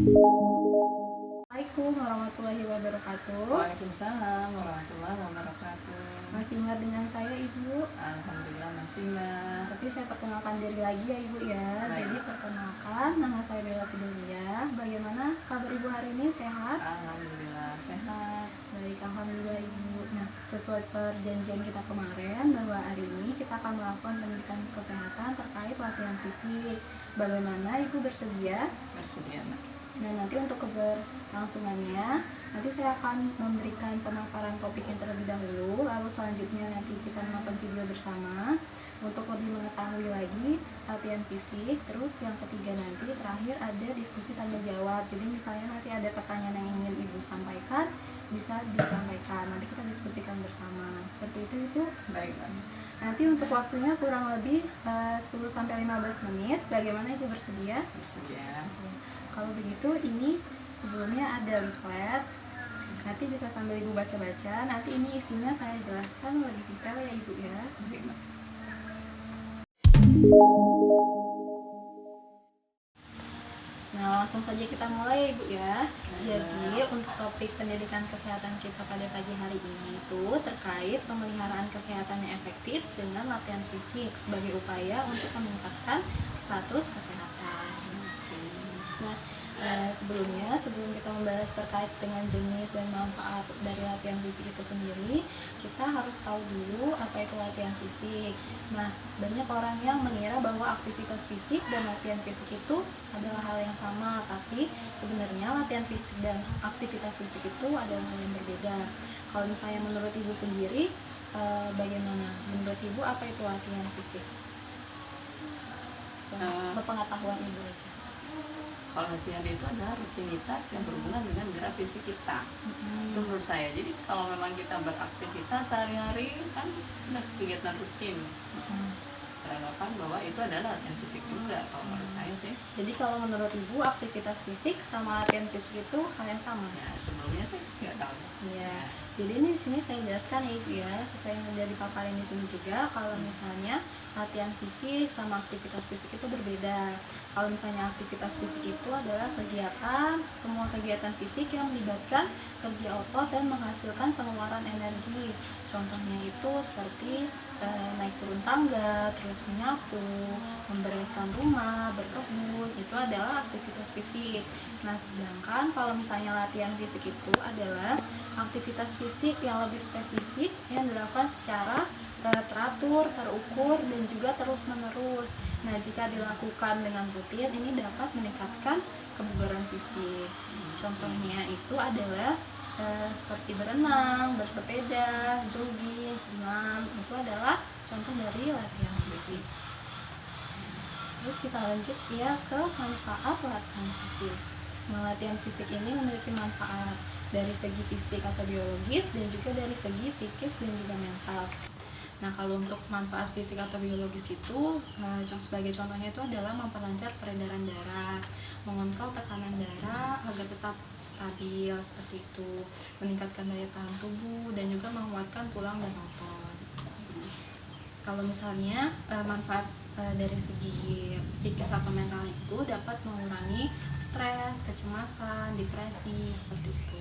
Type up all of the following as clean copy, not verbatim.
Assalamualaikum warahmatullahi wabarakatuh. Waalaikumsalam warahmatullahi wabarakatuh. Masih ingat dengan saya Ibu? Alhamdulillah masih ingat. Tapi saya perkenalkan diri lagi ya Ibu ya. Baik. Jadi perkenalkan, nama saya Bella Fidelia. Bagaimana kabar Ibu hari ini? Sehat? Alhamdulillah sehat. Baik, Alhamdulillah Ibu. Nah, sesuai perjanjian kita kemarin bahwa hari ini kita akan melakukan pendidikan kesehatan terkait latihan fisik. Bagaimana Ibu bersedia? Bersedia, Nak. Nah, nanti untuk keberlangsungannya, nanti saya akan memberikan pemaparan topik yang terlebih dahulu, lalu selanjutnya nanti kita menonton video bersama untuk lebih mengetahui lagi latihan fisik. Terus yang ketiga nanti terakhir ada diskusi tanya jawab. Jadi misalnya nanti ada pertanyaan yang ingin Ibu sampaikan, bisa disampaikan. Nanti kita diskusikan bersama. Seperti itu Ibu. Baik, Nak. Nanti untuk waktunya kurang lebih 10-15 menit. Bagaimana Ibu bersedia? Bersedia. Kalau begitu ini sebelumnya ada leaflet, nanti bisa sambil Ibu baca-baca. Nanti ini isinya saya jelaskan lebih detail ya Ibu ya. Baik, Nak. Nah, langsung saja kita mulai ya Ibu ya. Jadi untuk topik pendidikan kesehatan kita pada pagi hari ini itu terkait pemeliharaan kesehatan yang efektif dengan latihan fisik sebagai upaya untuk meningkatkan status kesehatan. Nah, sebelum kita membahas terkait dengan jenis dan manfaat dari latihan fisik itu sendiri, kita harus tahu dulu apa itu latihan fisik. Nah, banyak orang yang mengira bahwa aktivitas fisik dan latihan fisik itu adalah hal yang sama, tapi sebenarnya latihan fisik dan aktivitas fisik itu adalah hal yang berbeda. Kalau misalnya menurut Ibu sendiri, bagaimana? Menurut Ibu apa itu latihan fisik? Sepengetahuan Ibu aja. Kalau latihan itu adalah rutinitas yang berhubungan dengan gerak fisik kita. Itu menurut saya. Jadi kalau memang kita beraktivitas sehari-hari kan benar kegiatan rutin. Teranggapan bahwa itu adalah latihan fisik juga kalau menurut saya sih. Jadi kalau menurut Ibu aktivitas fisik sama latihan fisik itu hal yang sama? Ya sebelumnya sih nggak tahu. Iya. Jadi ini di sini saya jelaskan ya Ibu ya, sesuai yang sudah dipaparin di sini juga. Kalau misalnya latihan fisik sama aktivitas fisik itu berbeda. Kalau misalnya aktivitas fisik itu adalah kegiatan, semua kegiatan fisik yang melibatkan kerja otot dan menghasilkan pengeluaran energi. Contohnya itu seperti naik turun tangga, terus menyapu, membereskan rumah, berkebun, itu adalah aktivitas fisik. Nah, sedangkan kalau misalnya latihan fisik itu adalah aktivitas fisik yang lebih spesifik yang dilakukan secara teratur, terukur, dan juga terus-menerus. Nah, jika dilakukan dengan rutin, ini dapat meningkatkan kebugaran fisik. Contohnya itu adalah seperti berenang, bersepeda, jogging, senam, itu adalah contoh dari latihan fisik. Terus kita lanjut ya ke manfaat latihan fisik. Nah, latihan fisik ini memiliki manfaat dari segi fisik atau biologis dan juga dari segi psikis dan juga mental. Nah, kalau untuk manfaat fisik atau biologis itu sebagai contohnya itu adalah memperlancar peredaran darah, mengontrol tekanan darah agar tetap stabil seperti itu, meningkatkan daya tahan tubuh dan juga menguatkan tulang dan otot. Kalau misalnya manfaat dari segi psikis atau mental itu dapat mengurangi stres, kecemasan, depresi seperti itu.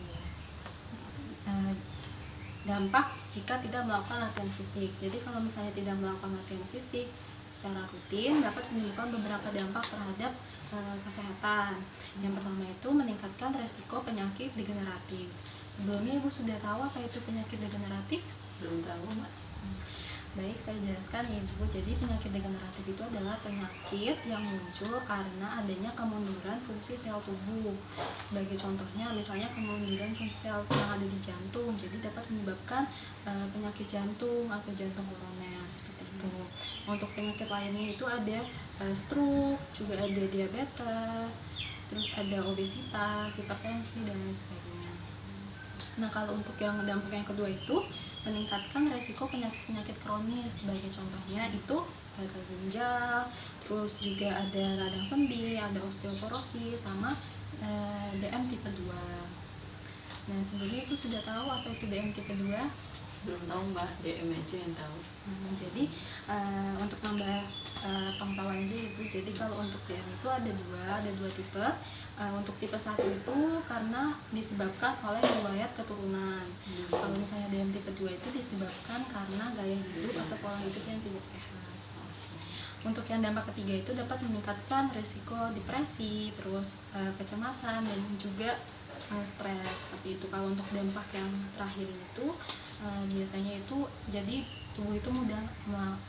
Dampak jika tidak melakukan latihan fisik. Jadi kalau misalnya tidak melakukan latihan fisik secara rutin dapat menimbulkan beberapa dampak terhadap kesehatan. Yang pertama itu meningkatkan resiko penyakit degeneratif. Sebelumnya Ibu sudah tahu apa itu penyakit degeneratif? Belum tahu, Mbak. Baik, saya jelaskan ya Ibu. Jadi penyakit degeneratif itu adalah penyakit yang muncul karena adanya kemunduran fungsi sel tubuh. Sebagai contohnya misalnya kemunduran fungsi sel yang ada di jantung, jadi dapat menyebabkan penyakit jantung atau jantung koroner seperti itu. Untuk penyakit lainnya itu ada stroke, juga ada diabetes, terus ada obesitas, hipertensi dan lain sebagainya. Nah, kalau untuk yang dampak yang kedua itu meningkatkan resiko penyakit-penyakit kronis. Sebagai contohnya itu gagal ginjal, terus juga ada radang sendi, ada osteoporosis, sama DM tipe 2. Nah, sebelumnya itu sudah tahu apa itu DM tipe 2? Belum tahu Mbak, DM aja yang tahu. Jadi untuk nambah pengetahuan aja Ibu, jadi kalau untuk DM itu ada dua tipe. Untuk tipe 1 itu karena disebabkan oleh riwayat keturunan. Kalau misalnya DM tipe 2 itu disebabkan karena gaya hidup atau pola hidup yang tidak sehat. Untuk yang dampak ketiga itu dapat meningkatkan risiko depresi, terus kecemasan, dan juga stres seperti itu. Kalau untuk dampak yang terakhir itu biasanya itu jadi tubuh itu mudah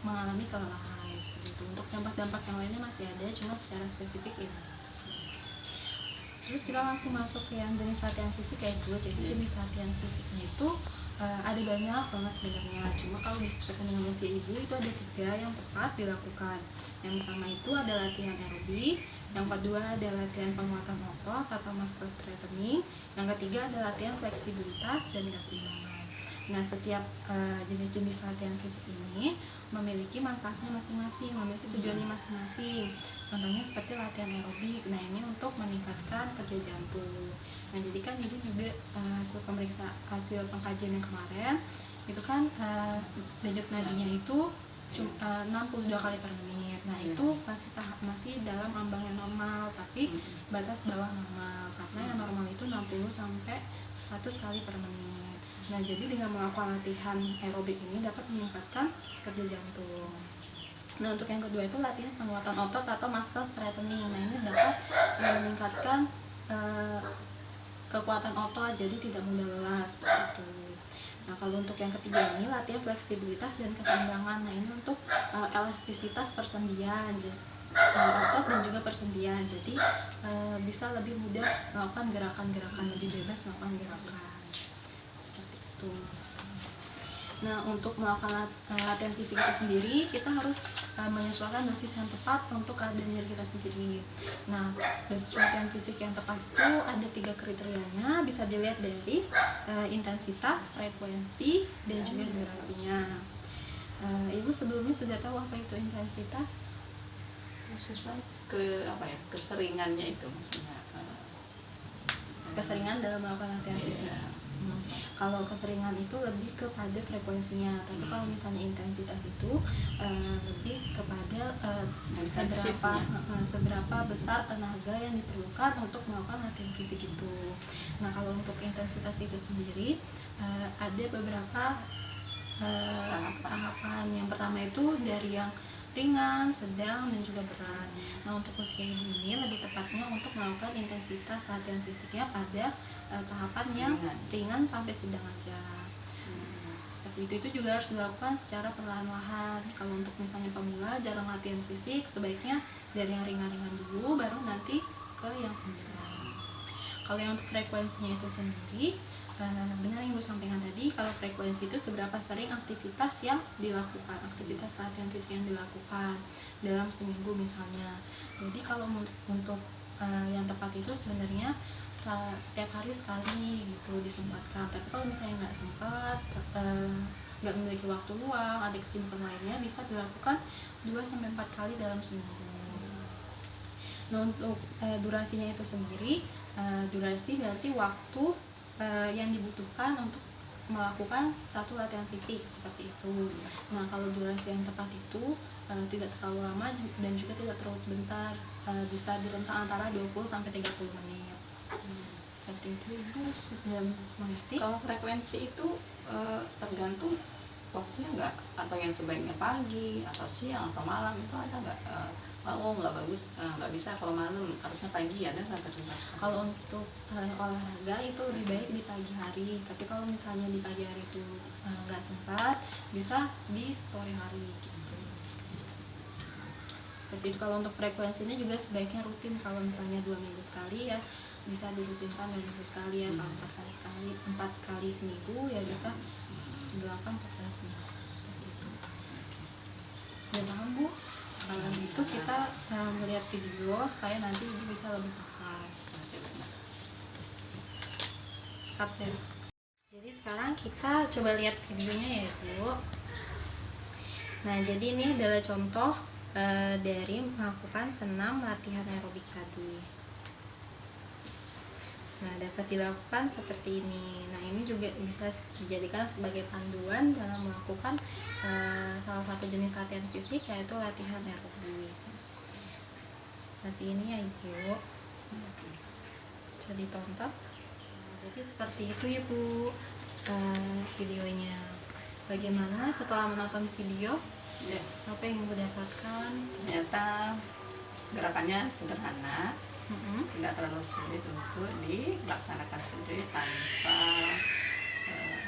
mengalami kelelahan seperti itu. Untuk dampak-dampak yang lainnya masih ada, cuma secara spesifik ini. Terus kita langsung masuk ke yang jenis latihan fisik ya itu. Jadi jenis latihan fisiknya itu ada banyak banget sebenarnya. Cuma kalau disesuaikan dengan usia ibu itu ada 3 yang tepat dilakukan. Yang pertama itu ada latihan aerobik, yang kedua ada latihan penguatan otot atau muscle strengthening, yang ketiga ada latihan fleksibilitas dan keseimbangan. Nah, setiap jenis-jenis latihan fisik ini memiliki manfaatnya masing-masing, memiliki tujuannya masing-masing. Contohnya seperti latihan aerobik. Nah, ini untuk meningkatkan kerja jantung. Nah, jadi kan ibu juga hasil pengkajian yang kemarin itu kan denyut nadinya itu 62 kali per menit. Nah, itu masih dalam ambang yang normal, tapi batas bawah normal, karena yang normal itu 60 sampai 100 kali per menit. Nah, jadi dengan melakukan latihan aerobik ini dapat meningkatkan kerja jantung. Nah, untuk yang kedua itu latihan penguatan otot atau muscle strengthening. Nah, ini dapat meningkatkan kekuatan otot, jadi tidak mudah lelah seperti itu. Nah, kalau untuk yang ketiga ini latihan fleksibilitas dan keseimbangan. Nah, ini untuk elastisitas persendian, otot dan juga persendian. Jadi bisa lebih mudah melakukan gerakan-gerakan, lebih bebas melakukan gerakan. Seperti itu. Nah, untuk melakukan latihan fisik itu sendiri, kita harus menyesuaikan dosis yang tepat untuk keadaan diri kita sendiri. Nah, dosis latihan fisik yang tepat itu ada 3 kriterianya, bisa dilihat dari intensitas, frekuensi, dan juga durasinya. Ibu sebelumnya sudah tahu apa itu intensitas? Sesuai ke apa ya, keseringannya itu maksudnya. Keseringan dalam melakukan latihan fisik. Kalau keseringan itu lebih kepada frekuensinya, tapi kalau misalnya intensitas itu lebih kepada seberapa besar tenaga yang diperlukan untuk melakukan latihan fisik itu. Nah, kalau untuk intensitas itu sendiri ada beberapa tahapan. Yang pertama itu dari yang ringan, sedang, dan juga berat. Nah, untuk usia ibu ini lebih tepatnya untuk melakukan intensitas latihan fisiknya pada tahapan yang ringan sampai sedang aja. Seperti itu juga harus dilakukan secara perlahan-lahan. Kalau untuk misalnya pemula jarang latihan fisik, sebaiknya dari yang ringan-ringan dulu, baru nanti ke yang sedang. Kalau yang untuk frekuensinya itu sendiri, benar yang Ibu sampaikan tadi, kalau frekuensi itu seberapa sering aktivitas yang dilakukan, aktivitas latihan fisik yang dilakukan dalam seminggu misalnya. Jadi kalau untuk yang tepat itu sebenarnya setiap hari sekali gitu disempatkan. Tapi kalau misalnya nggak sempat, nggak memiliki waktu luang, ada kesibukan lainnya, bisa dilakukan 2-4 kali dalam seminggu. Nah, untuk durasinya itu sendiri, durasi berarti waktu yang dibutuhkan untuk melakukan satu latihan fisik seperti itu. Nah, kalau durasi yang tepat itu tidak terlalu lama dan juga tidak terlalu sebentar, bisa di rentang antara 20-30 menit. Seperti itu. Ibu sudah mengerti? Kalau frekuensi itu tergantung waktunya nggak, atau yang sebaiknya pagi atau siang atau malam itu ada nggak? Nggak bagus, nggak bisa kalau malam, harusnya pagi, ada nggak ketentuan? Kalau untuk olahraga itu lebih baik di pagi hari, tapi kalau misalnya di pagi hari itu nggak sempat, bisa di sore hari gitu. Seperti itu. Kalau untuk frekuensinya juga sebaiknya rutin. Kalau misalnya 2 minggu sekali ya bisa dirutinkan 2 minggu sekali ya. Kalau 4 kali seminggu ya bisa dilakukan 4 kali seminggu. Seperti itu. Sudah paham, Bu? Kalau gitu kita melihat video supaya nanti Ibu bisa lebih paham. Cut ya. Jadi sekarang kita coba lihat videonya ya, Bu. Nah, jadi ini adalah contoh dari melakukan senam latihan aerobik tadi. Nah, dapat dilakukan seperti ini. Nah, ini juga bisa dijadikan sebagai panduan dalam melakukan salah satu jenis latihan fisik, yaitu latihan aerobik. Seperti ini ya Ibu, bisa ditonton. Jadi seperti itu Ibu videonya. Bagaimana setelah menonton video, Ya, apa yang Ibu dapatkan? ternyata gerakannya sederhana, tidak terlalu sulit untuk dilaksanakan sendiri tanpa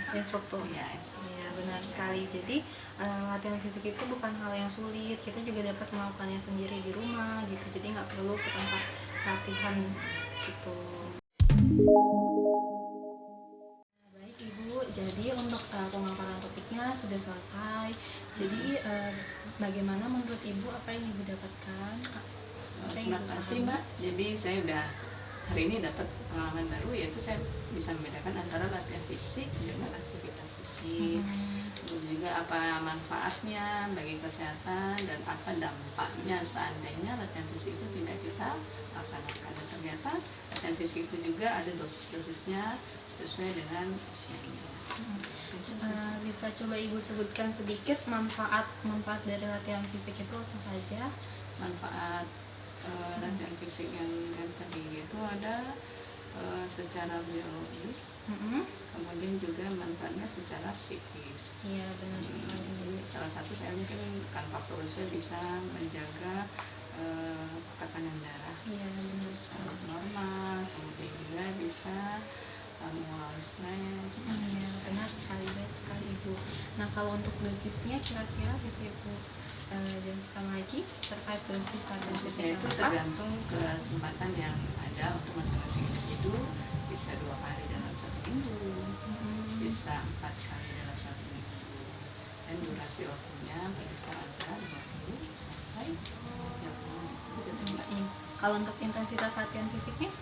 Instruktur. ya, Iya, benar sekali. Jadi latihan fisik itu bukan hal yang sulit. Kita juga dapat melakukannya sendiri di rumah gitu. Jadi nggak perlu ke tempat latihan gitu. Nah, baik Ibu, jadi untuk pemaparan topiknya sudah selesai. Jadi bagaimana menurut Ibu, apa yang Ibu dapatkan? Apa yang Terima Ibu kasih pahami? Mbak. Jadi saya udah hari ini dapat pengalaman baru, yaitu saya bisa membedakan antara latihan fisik dengan aktivitas fisik. Terus juga apa manfaatnya bagi kesehatan dan apa dampaknya seandainya latihan fisik itu tidak kita laksanakan. Dan ternyata latihan fisik itu juga ada dosis-dosisnya sesuai dengan usianya. Bisa coba Ibu sebutkan sedikit manfaat dari latihan fisik itu apa saja? Manfaat latihan fisik yang tadi itu ada secara biologis, kemudian juga manfaatnya secara psikis. Iya, benar sekali. Jadi salah satu saya mungkin kan faktor usia bisa menjaga tekanan darah Iya, benar sekali. normal, kemudian juga bisa mengurangi stres. Iya, benar sekali, baik sekali Ibu. Nah, kalau untuk dosisnya kira-kira bisa Ibu jelaskan lagi terkait dosis latihan fisik Dosisnya yang itu apa? tergantung kesempatan yang ada untuk masing-masing individu, bisa 2 kali dalam 1 minggu, bisa 4 kali dalam 1 minggu, dan durasi waktunya bisa antara 20 sampai 30 menit. Iya. Kalau untuk intensitas latihan fisiknya,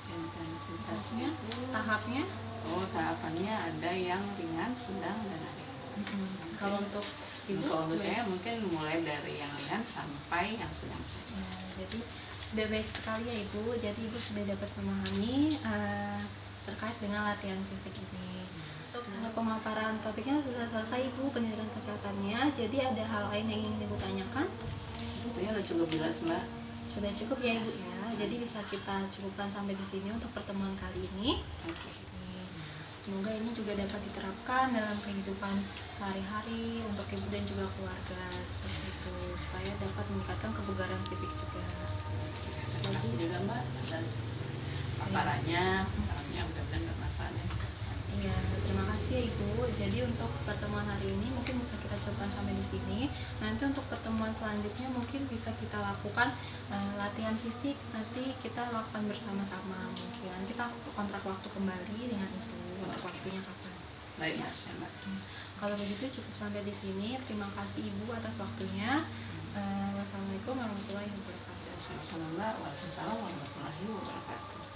Intensitasnya tahapnya? tahapannya ada yang ringan, sedang, dan ringan. Kalau untuk Ibu, Kalau untuk saya mungkin mulai dari yang ringan sampai yang sedang saja. ya, jadi sudah baik sekali ya Ibu. Jadi Ibu sudah dapat memahami terkait dengan latihan fisik ini. Untuk pemaparan topiknya sudah selesai Ibu, penilaian kesehatannya. Jadi ada hal lain yang ingin Ibu tanyakan? Sebetulnya udah cukup jelas Mbak. Sudah cukup ya Ibu ya. Jadi bisa kita cukupkan sampai di sini untuk pertemuan kali ini. Oke. Semoga ini juga dapat diterapkan dalam kehidupan sehari-hari untuk Ibu dan juga keluarga seperti itu, supaya dapat meningkatkan kebugaran fisik juga. Terima kasih juga Mbak atas paparannya, mudah-mudahan bermanfaat ya. Iya, terima kasih ya Ibu. Jadi untuk pertemuan hari ini mungkin bisa kita cukupkan sampai di sini. Nanti untuk pertemuan selanjutnya mungkin bisa kita lakukan latihan fisik. Nanti kita lakukan bersama-sama mungkin. Nanti kita kontrak waktu kembali dengan Ibu untuk waktunya kapan. Baik Mas ya Mbak. Kalau begitu cukup sampai di sini. Terima kasih Ibu atas waktunya. Wassalamualaikum warahmatullahi wabarakatuh. Sama-sama Mbak. Waalaikumsalam warahmatullahi wabarakatuh.